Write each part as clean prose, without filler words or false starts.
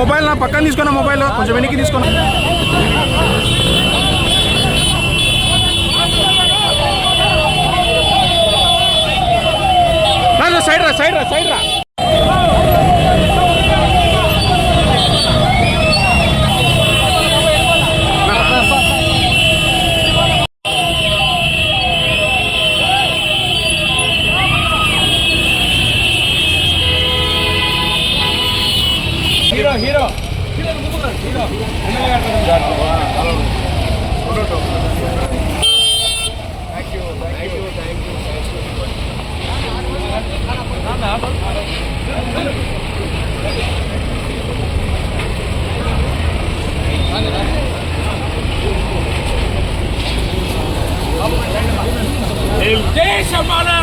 Mobile నా పక్కన తీసుకున్నా, మొబైల్ కొంచెం వెనక్కి తీసుకున్నా. సైడ్ రా, సైడ్ రా, సైడ్ రా. హీరో హీరో హీరో జై శంభాలా,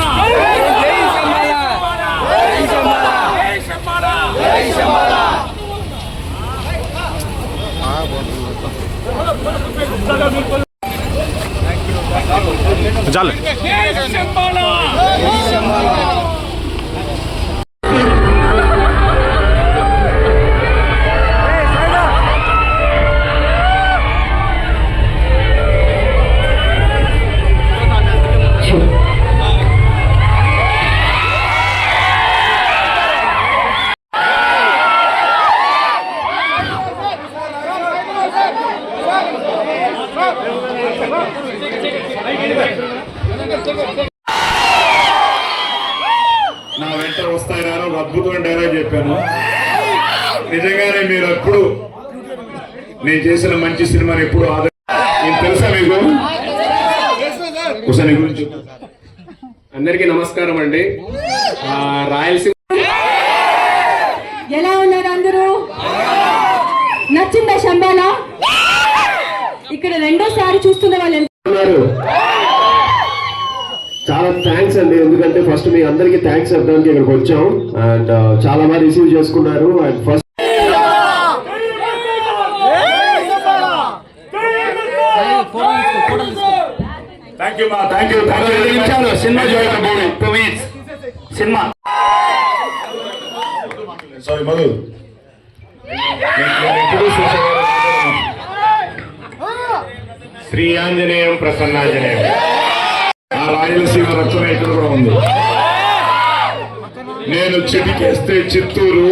జై శంభాలా, జై శంభాలా, జై శంభాలా, జై శంభాలా. చాలు. నా వెంట వస్తాయని ఒక అద్భుతమైన డైలాగ్ చెప్పాను. నిజంగానే మీరు ఎప్పుడు నేను చేసిన మంచి సినిమాని ఎప్పుడు నేను తెలుసా మీకు ఒకసారి గురించి. అందరికీ నమస్కారం అండి. రాయలసీమ ఎలా ఉన్నారు అందరూ? నచ్చిందా శంభాలా? ఇక్కడ రెండోసారి చూస్తున్న వాళ్ళు ఉన్నారు. చాలా థ్యాంక్స్ అండి, ఎందుకంటే ఫస్ట్ మీ అందరికి థ్యాంక్స్ చెప్పడానికి ఇక్కడికి వచ్చాం. అండ్ చాలా బాగా రిసీవ్ చేసుకున్నారు. And first cinema cinema sorry Madhu Sri Anjaneyam Prasannanjaneyam. ఆ రాయలసీమ రచన ఇక్కడ కూడా ఉంది. నేను చిటికేస్తే చిత్తూరు,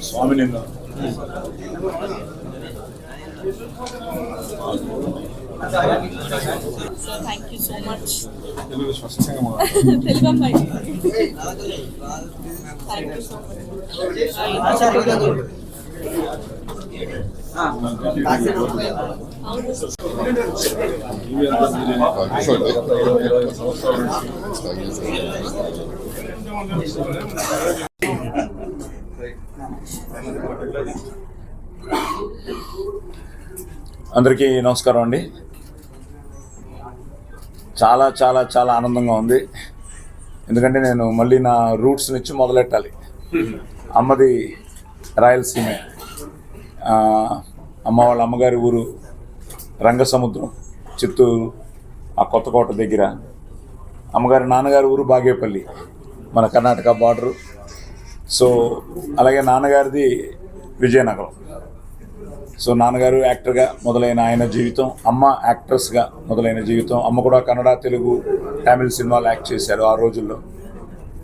స్వామి నిన్న Thank you so much. Telugu స్పష్టంగా Telva bhai. Thank you so much. అందరికీ నమస్కారం అండి. చాలా చాలా చాలా ఆనందంగా ఉంది. ఎందుకంటే నేను మళ్ళీ నా రూట్స్ నుంచి మొదలెట్టాలి. అమ్మది రాయలసీమే. అమ్మ వాళ్ళ అమ్మగారి ఊరు రంగసముద్రం, చిత్తూరు, ఆ కొత్తకోట దగ్గర. అమ్మగారి నాన్నగారి ఊరు బాగేపల్లి, మన కర్ణాటక బార్డరు. సో అలాగే నాన్నగారిది విజయనగరం. సో నాన్నగారు యాక్టర్గా మొదలైన ఆయన జీవితం, అమ్మ యాక్ట్రెస్గా మొదలైన జీవితం. అమ్మ కూడా కన్నడ, తెలుగు, తమిళ సినిమాలు యాక్ట్ చేశారు ఆ రోజుల్లో.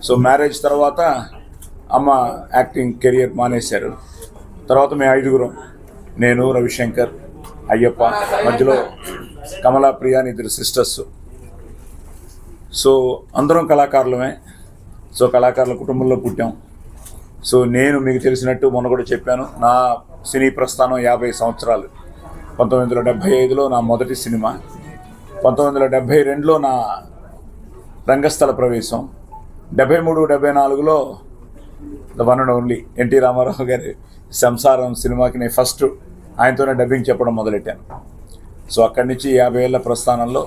సో మ్యారేజ్ తర్వాత అమ్మ యాక్టింగ్ కెరియర్ మానేశారు. తర్వాత మేము ఐదుగురం, నేను, రవిశంకర్, అయ్యప్ప, మధ్యలో కమలా, ప్రియా అని ఇద్దరు సిస్టర్స్. సో అందరం కళాకారులమే. సో కళాకారుల కుటుంబంలో పుట్టాం. సో నేను మీకు తెలిసినట్టు మొన్న కూడా చెప్పాను, నా సినీ ప్రస్థానం 50 సంవత్సరాలు. 1975లో నా మొదటి సినిమా, 1972లో నా రంగస్థల ప్రవేశం, 73-74లో the one and only NT Rama Rao గారి సంసారం సినిమాకి నేను ఫస్ట్ ఆయనతోనే డబ్బింగ్ చెప్పడం మొదలెట్టాను. సో అక్కడి నుంచి 50 ఏళ్ల ప్రస్థానంలో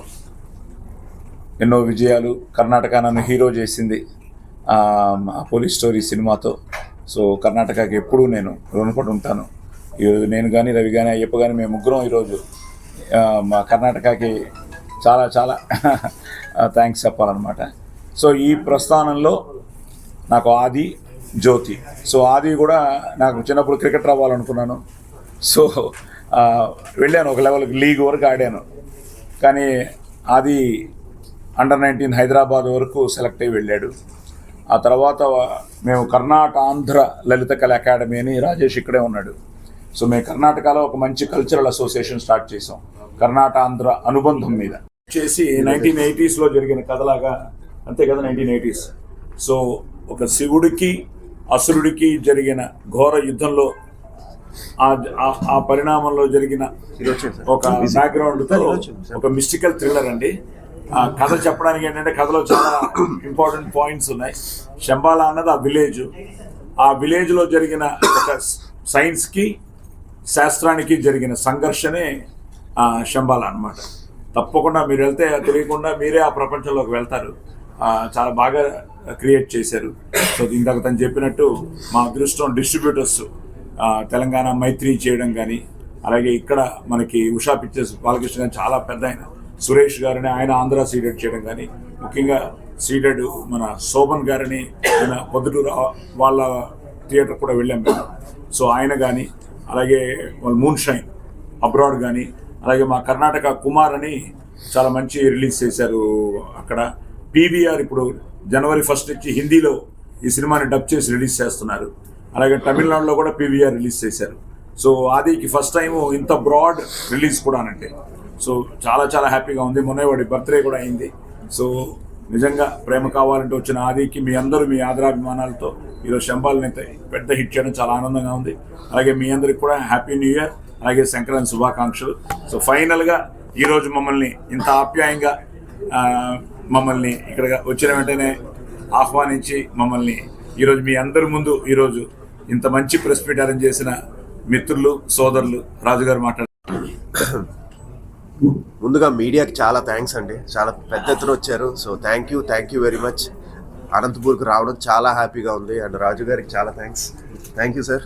ఎన్నో విజయాలు. కర్ణాటక నన్ను హీరో చేసింది పోలీస్ స్టోరీ సినిమాతో. సో కర్ణాటకకి ఎప్పుడూ నేను రుణపడి ఉంటాను. ఈరోజు నేను కానీ, రవి కానీ, అయ్యప్ప కానీ మేము ముగ్గురం ఈరోజు మా కర్ణాటకకి చాలా చాలా థ్యాంక్స్ చెప్పాలన్నమాట. సో ఈ ప్రస్థానంలో నాకు ఆది, జ్యోతి. సో ఆది కూడా నాకు చిన్నప్పుడు క్రికెటర్ అవ్వాలనుకున్నాను. సో వెళ్ళాను, ఒక లెవెల్కి లీగ్ వరకు ఆడాను. కానీ ఆది అండర్-19 హైదరాబాద్ వరకు సెలెక్ట్ అయ్యి వెళ్ళాడు. ఆ తర్వాత మేము ఆంధ్ర లలిత కళ అకాడమీ అని, రాజేష్ ఇక్కడే ఉన్నాడు. సో మేము కర్ణాటకలో ఒక మంచి కల్చరల్ అసోసియేషన్ స్టార్ట్ చేసాం ఆంధ్ర అనుబంధం మీద చేసి 1980sలో జరిగిన కథలాగా, అంతే కదా 1980s. సో ఒక శివుడికి అసురుడికి జరిగిన ఘోర యుద్ధంలో ఆ పరిణామంలో జరిగిన ఒక బ్యాక్గ్రౌండ్తో ఒక మిస్టికల్ థ్రిల్లర్ అండి. కథ చెప్పడానికి ఏంటంటే కథలో చాలా ఇంపార్టెంట్ పాయింట్స్ ఉన్నాయి. శంబాలా అన్నది ఆ విలేజ్లో జరిగిన ఒక సైన్స్కి శాస్త్రానికి జరిగిన సంఘర్షణే శంబాలా అన్నమాట. తప్పకుండా మీరు వెళ్తే తెలియకుండా మీరే ఆ ప్రపంచంలోకి వెళ్తారు. చాలా బాగా క్రియేట్ చేశారు. సో ఇందాక తను చెప్పినట్టు మా అదృష్టం డిస్ట్రిబ్యూటర్స్ తెలంగాణ మైత్రి చేయడం కానీ, అలాగే ఇక్కడ మనకి ఉషా పిక్చర్స్ బాలకృష్ణ గారు చాలా పెద్ద ఆయన, సురేష్ గారిని ఆయన ఆంధ్ర సీడెడ్ చేయడం కానీ, ముఖ్యంగా సీడెడ్ మన శోభన్ గారిని ఆయన పొద్దుటూరు వాళ్ళ థియేటర్ కూడా వెళ్ళాం మేము. సో ఆయన కానీ, అలాగే వాళ్ళ మూన్ షైన్ అబ్రాడ్ కానీ, అలాగే మా కర్ణాటక కుమార్ అని చాలా మంచి రిలీజ్ చేశారు అక్కడ. పీవీఆర్ ఇప్పుడు జనవరి 1 నుంచి హిందీలో ఈ సినిమాని డబ్ చేసి రిలీజ్ చేస్తున్నారు. అలాగే తమిళనాడులో కూడా పీవీఆర్ రిలీజ్ చేశారు. సో ఆదికి ఫస్ట్ టైం ఇంత బ్రాడ్ రిలీజ్ కూడా అనంటే సో చాలా చాలా హ్యాపీగా ఉంది. మొన్న వాడి బర్త్డే కూడా అయింది. సో నిజంగా ప్రేమ కావాలంటే వచ్చిన ఆదికి మీ అందరూ మీ ఆదరాభిమానాలతో ఈరోజు శంబాలని పెద్ద హిట్ చేయడం చాలా ఆనందంగా ఉంది. అలాగే మీ అందరికి కూడా హ్యాపీ న్యూ ఇయర్, అలాగే సంక్రాంతి శుభాకాంక్షలు. సో ఫైనల్గా ఈరోజు మమ్మల్ని ఇంత ఆప్యాయంగా మమ్మల్ని ఇక్కడ వచ్చిన వెంటనే ఆహ్వానించి మమ్మల్ని ఈరోజు మీ అందరి ముందు ఈరోజు ఇంత మంచి ప్రెస్ మీట్ అరేంజ్ చేసిన మిత్రులు, సోదరులు, రాజుగారు మాట్లాడారు. ముందుగా మీడియాకి చాలా థ్యాంక్స్ అండి, చాలా పెద్ద ఎత్తున వచ్చారు. So thank you very much. అనంతపూర్కి రావడం చాలా హ్యాపీగా ఉంది. అండ్ రాజు గారికి చాలా థ్యాంక్ యూ సార్.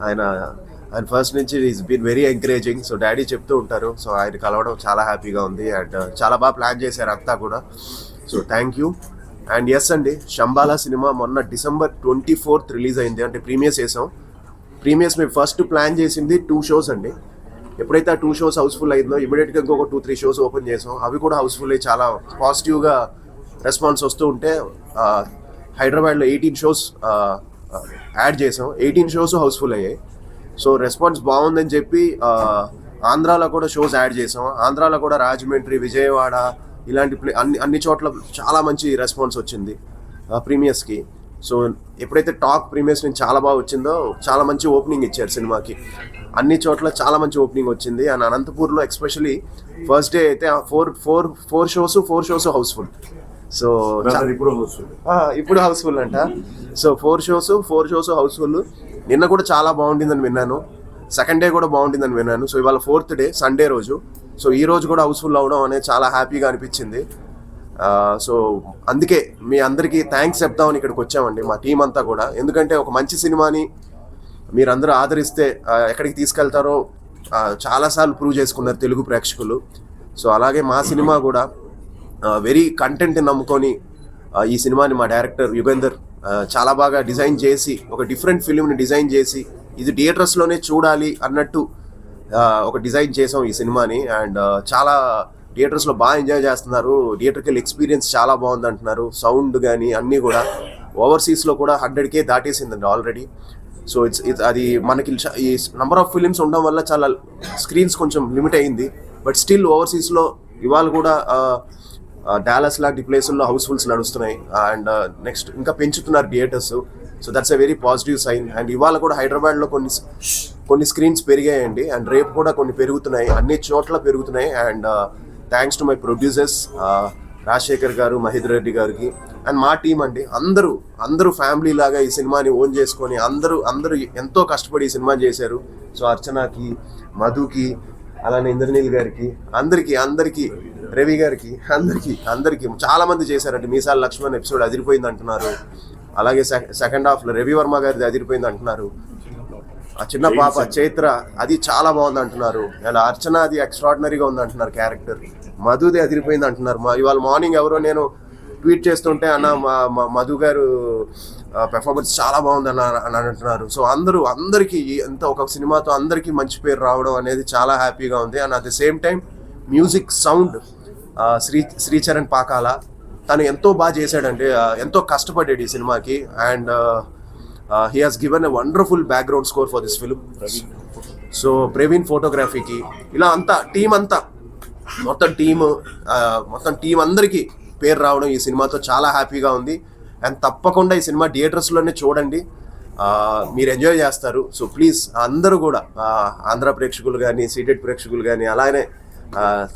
ఆయన ఫస్ట్ నుంచి is been very encouraging. So daddy చెప్తూ ఉంటారు. సో ఆయన కలవడం చాలా హ్యాపీగా ఉంది. అండ్ చాలా బాగా ప్లాన్ చేశారు అంతా కూడా. So thank you. And yes అండి, శంబాలా సినిమా మొన్న December 24th రిలీజ్ అయింది. అంటే ప్రీమియర్స్ వేసాం. ప్రీమియర్స్ మేము ఫస్ట్ ప్లాన్ చేసింది 2 షోస్ అండి. ఎప్పుడైతే ఆ 2 షోస్ హౌస్ఫుల్ అయిందో ఇమీడియట్గా ఇంకొక 2-3 షోస్ ఓపెన్ చేసాం. అవి కూడా హౌస్ఫుల్ అయ్యి చాలా పాజిటివ్గా రెస్పాన్స్ వస్తూ ఉంటే హైదరాబాద్లో 18 షోస్ యాడ్ చేసాం. 18 షోస్ హౌస్ఫుల్ అయ్యాయి. సో రెస్పాన్స్ బాగుందని చెప్పి ఆంధ్రాలో కూడా షోస్ యాడ్ చేసాం. ఆంధ్రాలో కూడా రాజమండ్రి, విజయవాడ ఇలాంటి అన్ని చోట్ల చాలా మంచి రెస్పాన్స్ వచ్చింది ప్రీమియర్స్కి. సో ఎప్పుడైతే టాక్ ప్రీమియర్స్ నుంచి చాలా బాగా వచ్చిందో చాలా మంచి ఓపెనింగ్ ఇచ్చారు సినిమాకి. అన్ని చోట్ల చాలా మంచి ఓపెనింగ్ వచ్చింది. అండ్ అనంతపూర్లో ఎస్పెషలీ ఫస్ట్ డే అయితే 4 షోస్ హౌస్ఫుల్. సో ఇప్పుడు హౌస్ఫుల్ అంట. So 4 shows housefull. నిన్న కూడా చాలా బాగుంటుందని విన్నాను. సెకండ్ డే కూడా బాగుంటుందని విన్నాను. సో ఇవాళ 4th డే సండే రోజు. సో ఈ రోజు కూడా హౌస్ఫుల్ అవ్వడం అనేది చాలా హ్యాపీగా అనిపించింది. సో అందుకే మీ అందరికీ థ్యాంక్స్ చెప్తామని ఇక్కడికి వచ్చామండి, మా టీం అంతా కూడా. ఎందుకంటే ఒక మంచి సినిమాని మీరందరూ ఆదరిస్తే ఎక్కడికి తీసుకెళ్తారో చాలాసార్లు ప్రూవ్ చేసుకున్నారు తెలుగు ప్రేక్షకులు. సో అలాగే మా సినిమా కూడా వెరీ కంటెంట్ నమ్ముకొని ఈ సినిమాని మా డైరెక్టర్ యుగేందర్ చాలా బాగా డిజైన్ చేసి, ఒక డిఫరెంట్ ఫిలింని డిజైన్ చేసి ఇది థియేటర్స్లోనే చూడాలి అన్నట్టు ఒక డిజైన్ చేసాం ఈ సినిమాని. అండ్ చాలా థియేటర్స్లో బాగా ఎంజాయ్ చేస్తున్నారు. థియేటర్కి వెళ్ళి ఎక్స్పీరియన్స్ చాలా బాగుంది అంటున్నారు. సౌండ్ కానీ అన్నీ కూడా. ఓవర్సీస్లో కూడా 100K దాటేసిందండి ఆల్రెడీ. సో ఇట్స్ అది మనకి ఈ నెంబర్ ఆఫ్ ఫిలిమ్స్ ఉండడం వల్ల చాలా స్క్రీన్స్ కొంచెం లిమిట్ అయింది. బట్ స్టిల్ ఓవర్సీస్లో ఇవాళ కూడా డాలస్ లాంటి ప్లేసుల్లో హౌస్ఫుల్స్ నడుస్తున్నాయి. అండ్ నెక్స్ట్ ఇంకా పెంచుతున్నారు theatres. So that's a very positive sign. And ఇవాళ కూడా హైదరాబాద్లో కొన్ని స్క్రీన్స్ పెరిగాయండి, అండ్ రేపు కూడా కొన్ని పెరుగుతున్నాయి, అన్ని చోట్ల పెరుగుతున్నాయి. And thanks to my producers Rajasekhar గారు, మహేంద్ర రెడ్డి గారికి, అండ్ మా టీం అండి. అందరూ ఫ్యామిలీ లాగా ఈ సినిమాని ఓన్ చేసుకొని అందరూ ఎంతో కష్టపడి ఈ సినిమా చేశారు. సో అర్చనకి, మధుకి, అలానే ఇంద్రనీల్ గారికి, అందరికీ రవి గారికి, అందరికీ చాలా మంది చేశారండి. మీసాల లక్ష్మణ్ ఎపిసోడ్ అదిరిపోయింది అంటున్నారు, అలాగే సెకండ్ హాఫ్లో రవి వర్మ గారిది అదిరిపోయింది అంటున్నారు, ఆ చిన్న పాప చైత్ర అది చాలా బాగుంది అంటున్నారు, అండ్ అర్చన అది ఎక్స్ట్రాడినరీగా ఉంది అంటున్నారు క్యారెక్టర్, మధుది అదిరిపోయింది అంటున్నారు. ఇవాళ మార్నింగ్ ఎవరో నేను ట్వీట్ చేస్తుంటే అన్న మధు గారు పెర్ఫార్మెన్స్ చాలా బాగుంది అని అంటున్నారు. సో అందరికీ ఎంత ఒక సినిమాతో అందరికీ మంచి పేరు రావడం అనేది చాలా హ్యాపీగా ఉంది. And at the same time music sound Sricharan Pakala తను ఎంతో బాగా చేశాడంటే, ఎంతో కష్టపడ్డాడు ఈ సినిమాకి. And he has given a wonderful background score for this film. So Praveen ఫోటోగ్రఫీకి, ఇలా మొత్తం టీం అందరికీ పేరు రావడం ఈ సినిమాతో చాలా హ్యాపీగా ఉంది. అండ్ తప్పకుండా ఈ సినిమా థియేటర్స్లోనే చూడండి, మీరు ఎంజాయ్ చేస్తారు. సో ప్లీజ్ అందరూ కూడా ఆంధ్ర ప్రేక్షకులు కానీ, సీటెడ్ ప్రేక్షకులు కానీ, అలానే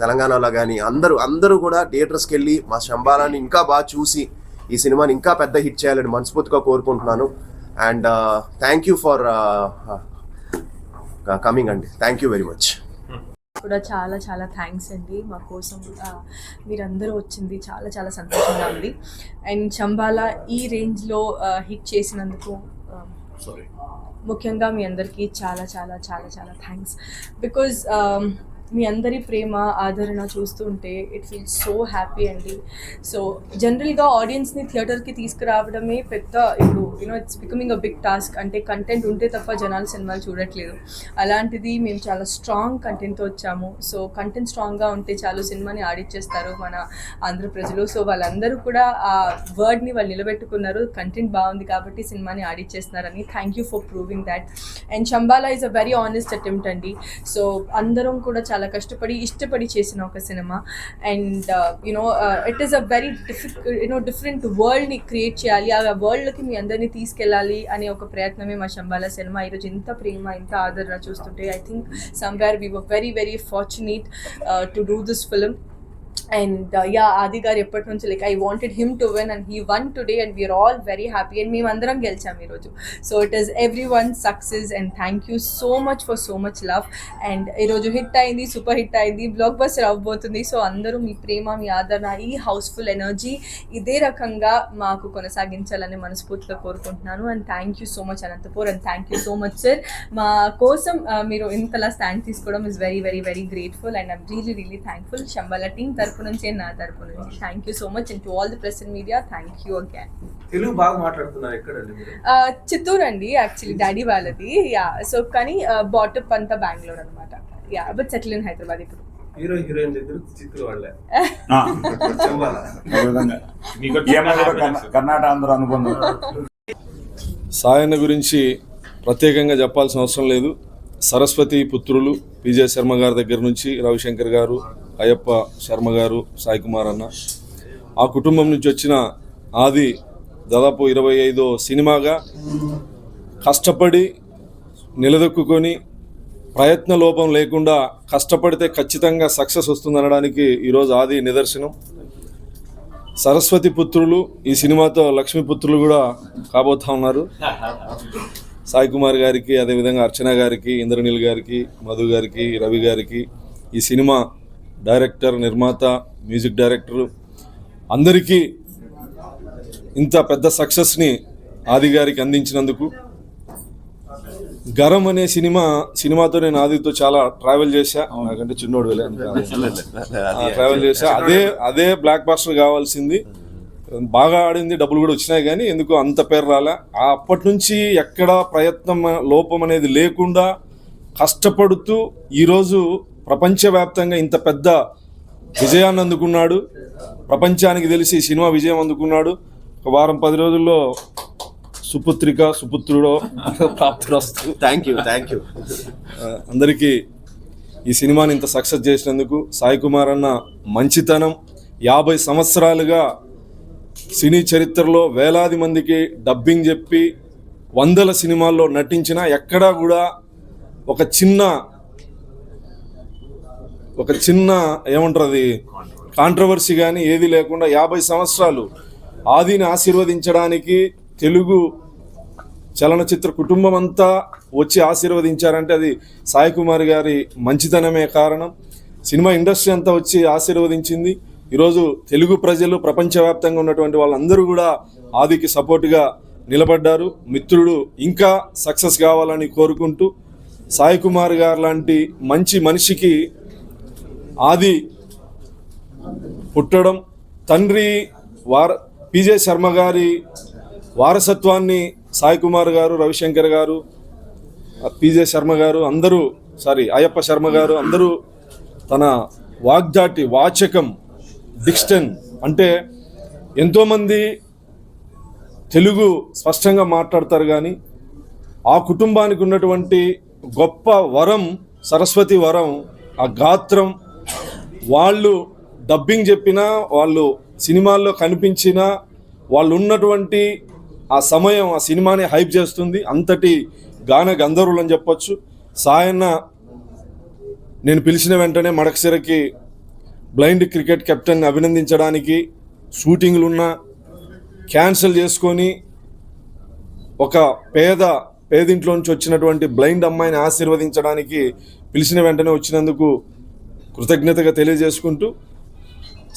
తెలంగాణలో కానీ అందరూ కూడా థియేటర్స్కి వెళ్ళి మా శంబాలాని ఇంకా బాగా చూసి ఈ సినిమాని ఇంకా పెద్ద హిట్ చేయాలని మనస్ఫూర్తిగా కోరుకుంటున్నాను. And thank you for coming అండి. Thank you very much. కూడా చాలా చాలా థ్యాంక్స్ అండి. మా కోసం మీరందరూ వచ్చింది చాలా సంతోషంగా ఉంది. అండ్ శంబాలా ఈ రేంజ్లో హిట్ చేసినందుకు ముఖ్యంగా మీ అందరికీ చాలా థ్యాంక్స్. బికాజ్ మీ అందరి ప్రేమ ఆదరణ చూస్తుంటే ఇట్ ఫీల్స్ సో హ్యాపీ అండి. సో జనరల్గా ఆడియన్స్ని థియేటర్కి తీసుకురావడమే పెద్ద, ఇప్పుడు it's becoming a big task. అంటే కంటెంట్ ఉంటే తప్ప జనాలు సినిమాలు చూడట్లేదు. అలాంటిది మేము చాలా స్ట్రాంగ్ కంటెంట్తో వచ్చాము. సో కంటెంట్ స్ట్రాంగ్గా ఉంటే చాలు సినిమాని ఆడిచ్చేస్తారు మన ఆంధ్ర ప్రజలు. సో వాళ్ళందరూ కూడా ఆ వర్డ్ని వాళ్ళు నిలబెట్టుకున్నారు. కంటెంట్ బాగుంది కాబట్టి సినిమాని ఆడిచ్చేస్తున్నారని. Thank you for proving that. And Shambhala is a very honest attempt అండి. సో అందరం కూడా చాలా కష్టపడి ఇష్టపడి చేసిన ఒక సినిమా. And it is a very different వరల్డ్ని క్రియేట్ చేయాలి, ఆ వరల్డ్కి మీ అందరినీ తీసుకెళ్ళాలి అనే ఒక ప్రయత్నమే మా శంబాలా సినిమా. ఈరోజు ఇంత ప్రేమ, ఇంత ఆదరణ చూస్తుంటే I think somewhere we were very fortunate to do this film. And Aadi garu ఎప్పటి నుంచి I wanted him to win and he won today and we are all very happy. And మేమందరం గెలిచాం ఈరోజు. So it is everyone success and thank you so much for so much love. And ఈరోజు hit అయింది, super hit అయింది, blockbuster అవ్వబోతుంది. So అందరూ మీ ప్రేమ, మీ ఆదరణ, ఈ హౌస్ఫుల్ ఎనర్జీ ఇదే రకంగా మాకు కొనసాగించాలని మనస్ఫూర్తిగా కోరుకుంటున్నాను. And thank you so much Anantapur, and thank you so much sir. మా కోసం మీరు ఇంతలా స్టాండ్ తీసుకోవడం is very grateful and I'm really thankful. Shambhala team తరపు నుంచి, నా తరపు నుంచి thank you so much. And to all the press and media thank you again. Telugu బాగా మాట్లాడుతున్నారు ఎక్కడండి మీరు? చిత్తూరు అండి, యాక్చువల్లీ డాడీ వాళ్ళది. సో కానీ బాటప్ అంతా బెంగళూరు అనమాట. బట్ సెటిల్ ఇన్ హైదరాబాద్ ఇప్పుడు. హీరో హీరోయిన్ దగ్గర చిత్తూరు వాళ్ళే. కర్ణాటక ఆంధ్ర అనుబంధం. సాయన్న గురించి ప్రత్యేకంగా చెప్పాల్సిన అవసరం లేదు. సరస్వతి పుత్రులు విజయ్ శర్మ గారి దగ్గర నుంచి రవిశంకర్ గారు, అయ్యప్ప శర్మ గారు, సాయి కుమార్ అన్న, ఆ కుటుంబం నుంచి వచ్చిన ఆది దాదాపు 25వ సినిమాగా కష్టపడి నిలదొక్కుని ప్రయత్న లోపం లేకుండా కష్టపడితే ఖచ్చితంగా సక్సెస్ వస్తుందనడానికి ఈరోజు ఆది నిదర్శనం. సరస్వతి పుత్రులు ఈ సినిమాతో లక్ష్మీపుత్రులు కూడా కాబోతా ఉన్నారు. సాయి కుమార్ గారికి, అదేవిధంగా అర్చన గారికి, ఇంద్రనీల్ గారికి, మధు గారికి, రవి గారికి, ఈ సినిమా డైరెక్టర్, నిర్మాత, మ్యూజిక్ డైరెక్టర్ అందరికీ ఇంత పెద్ద సక్సెస్ని ఆది గారికి అందించినందుకు. గరం అనే సినిమాతో నేను ఆదితో చాలా ట్రావెల్ చేశా. నాకంటే చిన్నోడు ట్రావెల్ చేశా. అదే బ్లాక్ బాస్టర్ కావాల్సింది. బాగా ఆడింది, డబ్బులు కూడా వచ్చినాయి, కానీ ఎందుకు అంత పేరు రాలే. అప్పటి నుంచి ఎక్కడ ప్రయత్నం లోపం అనేది లేకుండా కష్టపడుతూ ఈరోజు ప్రపంచవ్యాప్తంగా ఇంత పెద్ద విజయాన్ని అందుకున్నాడు. ప్రపంచానికి తెలిసి సినిమా విజయం అందుకున్నాడు. ఒక వారం 10 రోజుల్లో సుపుత్రుడో ప్రాప్తురస్తు. Thank you. అందరికీ ఈ సినిమాని ఇంత సక్సెస్ చేసినందుకు సాయి కుమార్ అన్న మంచితనం, 50 సంవత్సరాలుగా సినీ చరిత్రలో వేలాది మందికి డబ్బింగ్ చెప్పి వందల సినిమాల్లో నటించినా ఎక్కడా కూడా ఒక చిన్న ఏమంటారు అది కాంట్రవర్సీ కానీ ఏది లేకుండా 50 సంవత్సరాలు ఆదిని ఆశీర్వదించడానికి తెలుగు చలనచిత్ర కుటుంబం అంతా వచ్చి ఆశీర్వదించారంటే అది సాయి కుమార్ గారి మంచితనమే కారణం. సినిమా ఇండస్ట్రీ అంతా వచ్చి ఆశీర్వదించింది. ఈరోజు తెలుగు ప్రజలు ప్రపంచవ్యాప్తంగా ఉన్నటువంటి వాళ్ళందరూ కూడా ఆదికి సపోర్ట్గా నిలబడ్డారు. మిత్రుడు ఇంకా సక్సెస్ కావాలని కోరుకుంటూ సాయి కుమార్ గారు లాంటి మంచి మనిషికి ఆది పుట్టడం, తండ్రి పిజే శర్మ గారి వారసత్వాన్ని సాయి కుమార్ గారు, రవిశంకర్ గారు, పిజే శర్మ గారు అందరూ అయ్యప్ప శర్మ గారు అందరూ తన వాగ్దాటి వాచకం డిక్స్టన్ అంటే ఎంతోమంది తెలుగు స్పష్టంగా మాట్లాడతారు కానీ ఆ కుటుంబానికి ఉన్నటువంటి గొప్ప వరం సరస్వతి వరం, ఆ గాత్రం. వాళ్ళు డబ్బింగ్ చెప్పినా, వాళ్ళు సినిమాల్లో కనిపించినా, వాళ్ళు ఉన్నటువంటి ఆ సమయం ఆ సినిమాని హైప్ చేస్తుంది. అంతటి గాన గంధర్వులు అని చెప్పొచ్చు. సాయన్న నేను పిలిచిన వెంటనే మడకసిరకి బ్లైండ్ క్రికెట్ కెప్టెన్ అభినందించడానికి షూటింగ్లున్నా క్యాన్సిల్ చేసుకొని ఒక పేదింట్లో నుంచి వచ్చినటువంటి బ్లైండ్ అమ్మాయిని ఆశీర్వదించడానికి పిలిచిన వెంటనే వచ్చినందుకు కృతజ్ఞతగా తెలియజేసుకుంటూ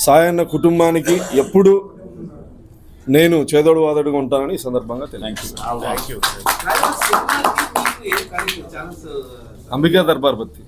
సాయన్న కుటుంబానికి ఎప్పుడు నేను చేదోడు వాదోడుగా ఉంటానని ఈ సందర్భంగా తెలియజేస్తాను. అంబికా దర్బార్ బత్తి.